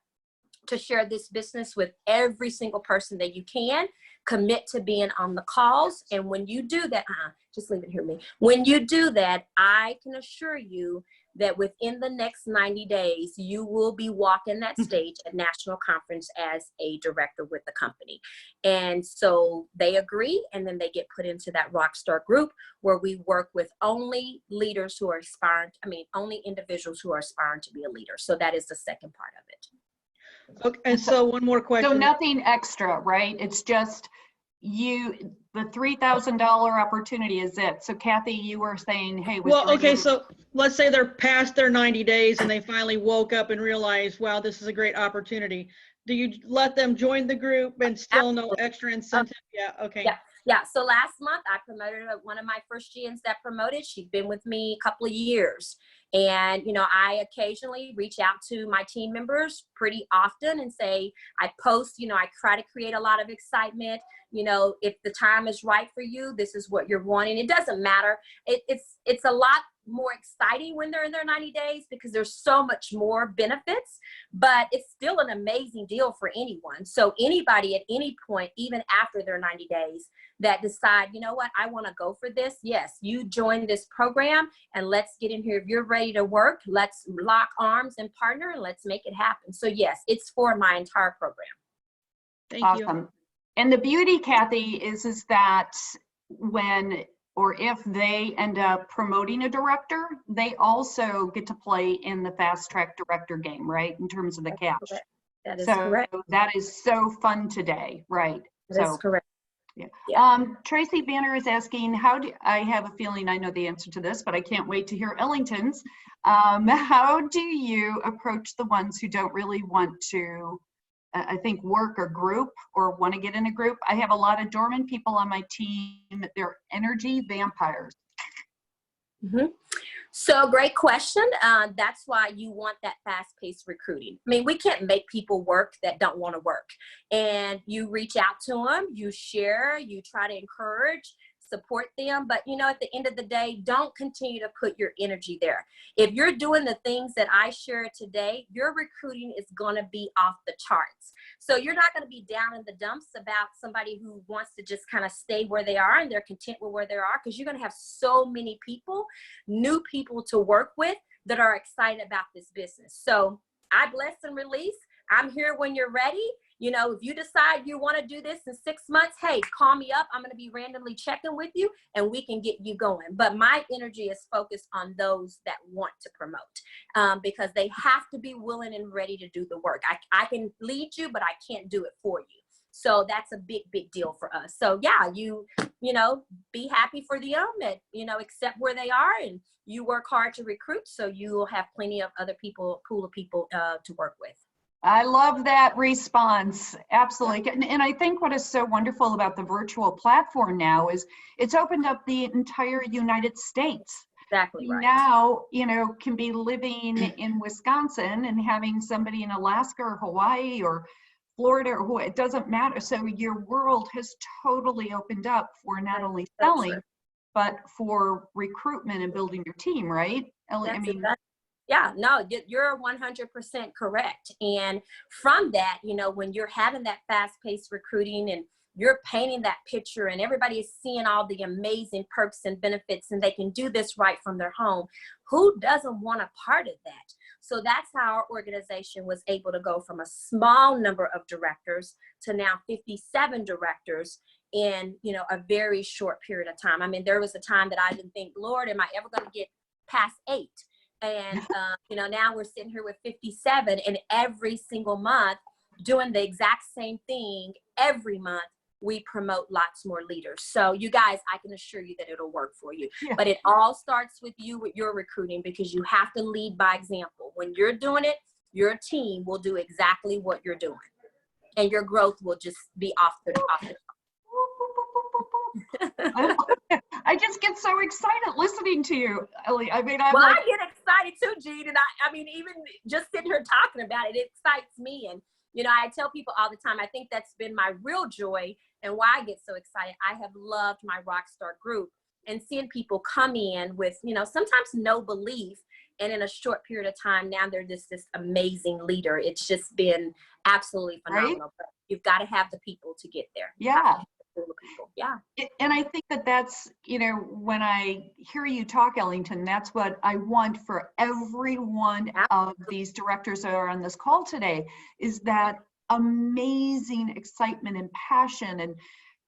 to share this business with every single person that you can. Commit to being on the calls. And when you do that, just leave it here, me. When you do that, I can assure you that within the next 90 days, you will be walking that stage at national conference as a director with the company. And so they agree, and then they get put into that Rockstar group where we work with only leaders who are only individuals who are aspiring to be a leader. So that is the second part of it. Okay, and so one more question. So nothing extra, right? It's just the $3,000 opportunity is it. So Kathy, you were saying, hey, Well, okay, so let's say they're past their 90 days and they finally woke up and realized, wow, this is a great opportunity. Do you let them join the group and still no extra incentive? Yeah, okay. Yeah, so last month I promoted one of my first GNs that promoted. She's been with me a couple of years. And, I occasionally reach out to my team members pretty often and say, I post, I try to create a lot of excitement. If the time is right for you, this is what you're wanting. It doesn't matter. It's a lot more exciting when they're in their 90 days because there's so much more benefits, but it's still an amazing deal for anyone. So anybody at any point, even after their 90 days, that decide, you know what, I want to go for this. Yes, you join this program and let's get in here. If you're ready to work, let's lock arms and partner and let's make it happen. So yes, it's for my entire program. Thank you. Awesome. And the beauty, Kathy, is that when or if they end up promoting a director, they also get to play in the fast track director game, right? In terms of the cash. Correct. That is so correct. That is so fun today, right? That is correct. Yeah. Tracy Banner is asking, I have a feeling I know the answer to this, but I can't wait to hear Ellington's. How do you approach the ones who don't really want to, I think, work or group or want to get in a group? I have a lot of dormant people on my team. They're energy vampires. Mm-hmm. So great question. That's why you want that fast-paced recruiting. I mean, we can't make people work that don't want to work. And you reach out to them, you share, you try to encourage, support them. But, at the end of the day, don't continue to put your energy there. If you're doing the things that I shared today, your recruiting is going to be off the charts. So you're not going to be down in the dumps about somebody who wants to just kind of stay where they are and they're content with where they are, because you're going to have so many people, new people to work with that are excited about this business. So I bless and release. I'm here when you're ready. You know, if you decide you want to do this in 6 months, hey, call me up. I'm going to be randomly checking with you and we can get you going. But my energy is focused on those that want to promote, because they have to be willing and ready to do the work. I can lead you, but I can't do it for you. So that's a big, big deal for us. So yeah, you know, be happy for them and, you know, accept where they are, and you work hard to recruit. So you will have plenty of other people, pool of people to work with. I love that response. Absolutely. And I think what is so wonderful about the virtual platform now is it's opened up the entire United States. Exactly We right. now, you know, can be living in Wisconsin and having somebody in Alaska or Hawaii or Florida or who, it doesn't matter. So your world has totally opened up for not only selling, but for recruitment and building your team, right? I mean, yeah, no, you're 100% correct. And from that, you know, when you're having that fast-paced recruiting and you're painting that picture and everybody is seeing all the amazing perks and benefits and they can do this right from their home, who doesn't want a part of that? So that's how our organization was able to go from a small number of directors to now 57 directors in, you know, a very short period of time. I mean, there was a time that I didn't think, Lord, am I ever going to get past 8? And, you know, now we're sitting here with 57, and every single month doing the exact same thing every month, we promote lots more leaders. So you guys, I can assure you that it'll work for you. Yeah. But it all starts with you, with your recruiting, because you have to lead by example. When you're doing it, your team will do exactly what you're doing. And your growth will just be off the top. I just get so excited listening to you, Ellie. I mean, I get excited too, Jean. And I mean, even just sitting here talking about it, it excites me. And, you know, I tell people all the time, I think that's been my real joy and why I get so excited. I have loved my Rockstar group and seeing people come in with, you know, sometimes no belief. And in a short period of time, now they're just this amazing leader. It's just been absolutely phenomenal. Right? But you've got to have the people to get there. Yeah. People. Yeah. And I think that that's, you know, when I hear you talk, Ellington, that's what I want for every one of these directors that are on this call today, is that amazing excitement and passion. And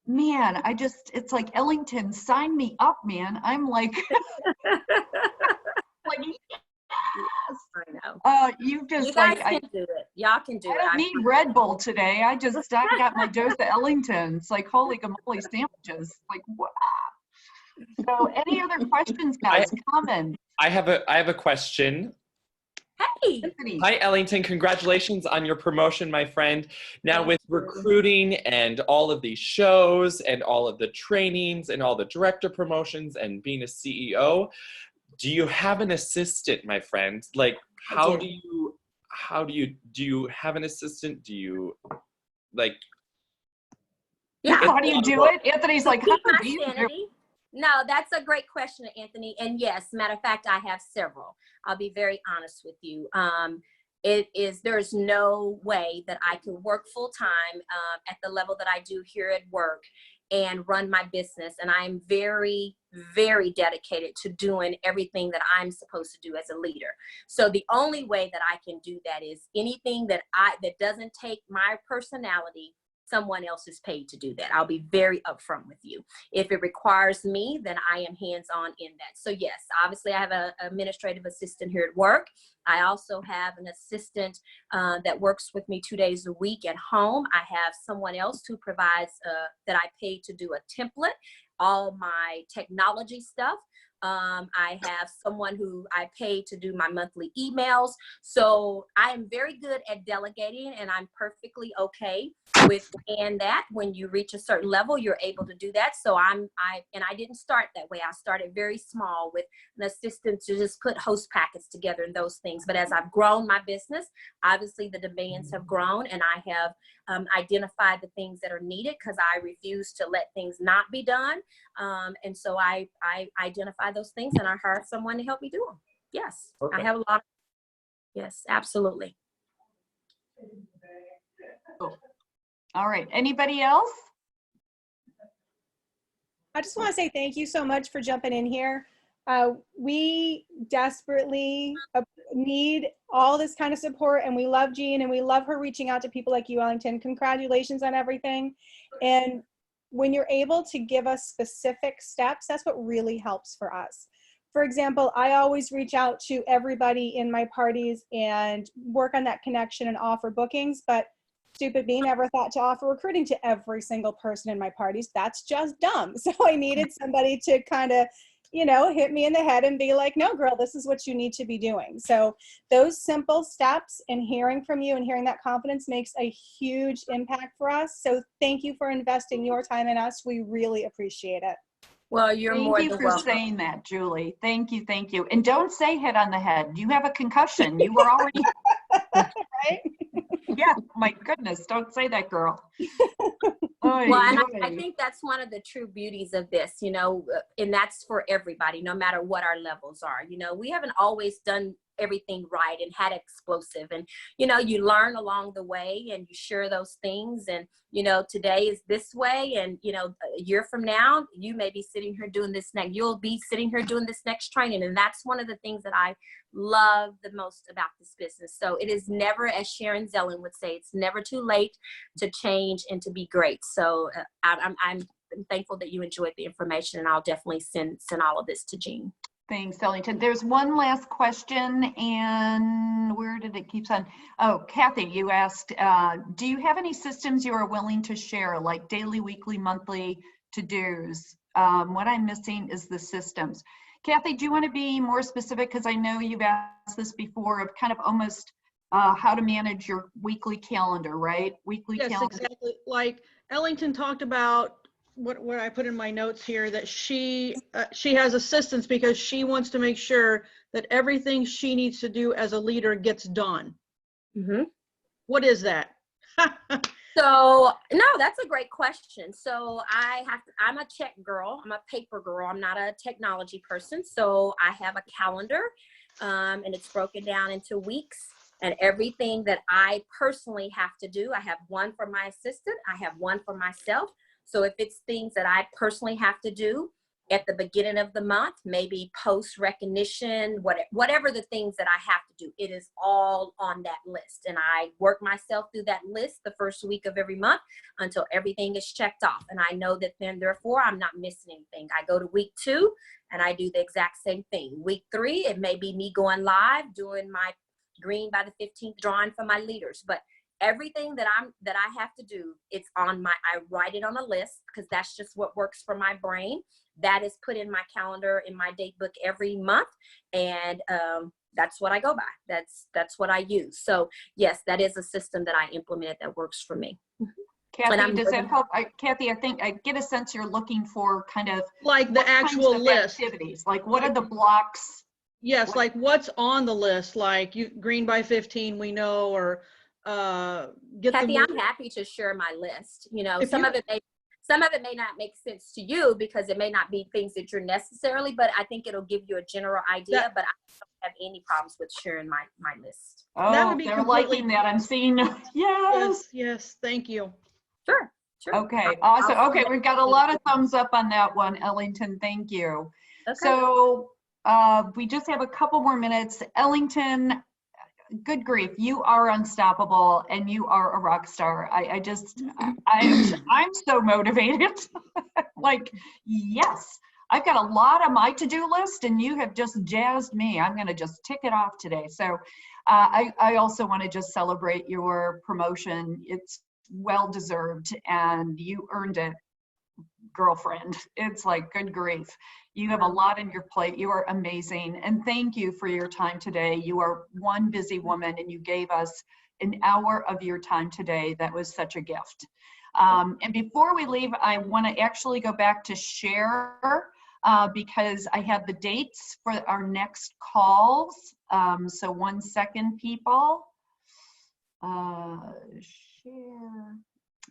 man, it's like, Ellington, sign me up, man. I'm like, like, yes. I know. You just you guys can do it. Y'all can do it. I don't need Red Bull today. I got my dose of Ellington. It's like holy guacamole sandwiches. Like wow. So, any other questions, guys? Comments? I have a question. Hey. Hi, Ellington. Congratulations on your promotion, my friend. Now, with recruiting and all of these shows and all of the trainings and all the director promotions and being a CEO, do you have an assistant, my friend? Like, how do you have an assistant? Do you like? Yeah. How do you do it? Anthony's like, how do you do it? No, that's a great question, Anthony. And yes, matter of fact, I have several. I'll be very honest with you. There's no way that I can work full time at the level that I do here at work and run my business. And I'm very, very dedicated to doing everything that I'm supposed to do as a leader. So the only way that I can do that is anything that doesn't take my personality, someone else is paid to do that. I'll be very upfront with you. If it requires me, then I am hands-on in that. So yes, obviously I have an administrative assistant here at work. I also have an assistant that works with me 2 days a week at home. I have someone else who provides, that I pay to do a template, all my technology stuff. I have someone who I pay to do my monthly emails. So I am very good at delegating, and I'm perfectly okay with doing that. When you reach a certain level, you're able to do that. So I didn't start that way. I started very small with an assistant to just put host packets together and those things. But as I've grown my business, obviously the demands have grown, and I have identified the things that are needed, because I refuse to let things not be done. And so I identify those things, and I hire someone to help me do them. Yes, okay. I have a lot. Yes, absolutely. Cool. All right. Anybody else? I just want to say thank you so much for jumping in here. We desperately need all this kind of support, and we love Jean, and we love her reaching out to people like you, Ellington. Congratulations on everything. And when you're able to give us specific steps, that's what really helps for us. For example, I always reach out to everybody in my parties and work on that connection and offer bookings, but stupid me never thought to offer recruiting to every single person in my parties. That's just dumb. So I needed somebody to kind of, you know, hit me in the head and be like, no, girl, this is what you need to be doing. So those simple steps and hearing from you and hearing that confidence makes a huge impact for us. So thank you for investing your time in us. We really appreciate it. Well, you're more Thank you than for welcome. saying that, Julie. Thank you, thank you. And don't say hit on the head. You have a concussion. You were already, Right? yeah, my goodness, don't say that, girl. Oy, Well, and I oy. think that's one of the true beauties of this, you know, and that's for everybody, no matter what our levels are. You know, we haven't always done everything right and had explosive, and you know, you learn along the way and you share those things, and you know, today is this way, and you know, a year from now you may be sitting here doing this next, you'll be sitting here doing this next training. And that's one of the things that I love the most about this business. So it is never, as Sharon Zellen would say, it's never too late to change and to be great. So I'm thankful that you enjoyed the information, and I'll definitely send all of this to Jean. Thanks, Ellington. There's one last question, and where did it keep on? Oh, Kathy, you asked, do you have any systems you are willing to share, like daily, weekly, monthly to-dos? What I'm missing is the systems. Kathy, do you want to be more specific? Because I know you've asked this before, of kind of almost how to manage your weekly calendar, right? Weekly Yes, calendar. exactly. Like Ellington talked about what I put in my notes here, that she has assistants because she wants to make sure that everything she needs to do as a leader gets done. Mm-hmm. What is that? So, no, that's a great question. So I'm a check girl. I'm a paper girl. I'm not a technology person. So I have a calendar, and it's broken down into weeks, and everything that I personally have to do, I have one for my assistant. I have one for myself. So if it's things that I personally have to do at the beginning of the month, maybe post recognition, whatever the things that I have to do, it is all on that list. And I work myself through that list the first week of every month until everything is checked off. And I know that then therefore I'm not missing anything. I go to week 2 and I do the exact same thing. Week 3, it may be me going live, doing my green by the 15th drawing for my leaders. But everything that I have to do, it's on I write it on a list, because that's just what works for my brain. That is put in my calendar, in my date book every month. And that's what I go by. That's what I use. So yes, that is a system that I implemented that works for me. Kathy, does that help? Kathy, I think I get a sense you're looking for kind of Like the actual list. activities, like what are the blocks? Yes, like what's on the list, like you green by 15, we know, or get Kathy, the. I'm happy to share my list. You know, some of it may not make sense to you because it may not be things that you're necessarily, but I think it'll give you a general idea. But I don't have any problems with sharing my list. Oh, That would be they're completely- liking that. I'm seeing. Yes. Yes, thank you. Sure. Okay, awesome. Okay, we've got a lot of thumbs up on that one, Ellington. Thank you. Okay. So we just have a couple more minutes. Ellington, good grief, you are unstoppable and you are a rock star. I'm so motivated. Like, yes, I've got a lot on my to-do list and you have just jazzed me. I'm going to just tick it off today. So I also want to just celebrate your promotion. It's well-deserved and you earned it, girlfriend. It's like, good grief. You have a lot on your plate. You are amazing. And thank you for your time today. You are one busy woman and you gave us an hour of your time today. That was such a gift. And before we leave, I want to actually go back to share because I have the dates for our next calls. So 1 second, people. Share.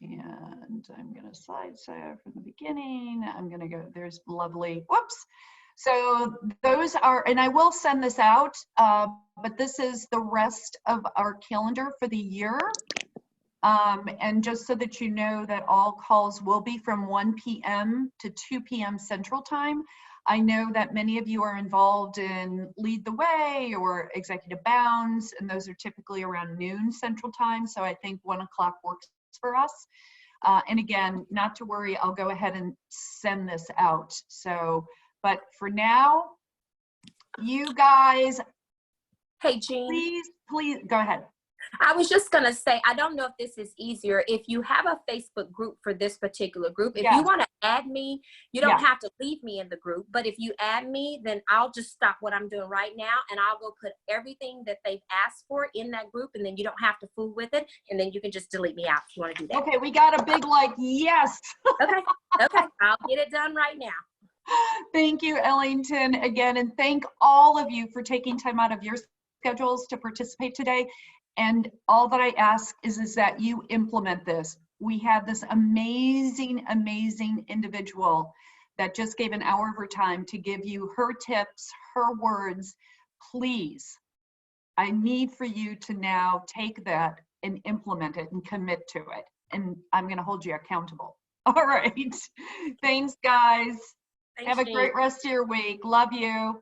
And I'm going to slide from the beginning. I'm going to go, there's lovely, whoops. So those are, and I will send this out, but this is the rest of our calendar for the year. And just so that you know that all calls will be from 1 p.m. to 2 p.m. Central Time. I know that many of you are involved in Lead the Way or Executive Bounds, and those are typically around noon Central Time. So I think 1 o'clock works for us. And again, not to worry, I'll go ahead and send this out. So, but for now, you guys, Hey, Jean. please go ahead. I was just going to say, I don't know if this is easier. If you have a Facebook group for this particular group, if Yes. you want to add me, you don't Yeah. have to leave me in the group. But if you add me, then I'll just stop what I'm doing right now and I'll go put everything that they've asked for in that group. And then you don't have to fool with it. And then you can just delete me out if you want to do that. Okay, we got a big like, yes. Okay. Okay. I'll get it done right now. Thank you, Ellington, again, and thank all of you for taking time out of your schedules to participate today. And all that I ask is that you implement this. We had this amazing, amazing individual that just gave an hour of her time to give you her tips, her words. Please, I need for you to now take that and implement it and commit to it. And I'm going to hold you accountable. All right. Thanks, guys. Thanks, Have a Jean. great rest of your week. Love you.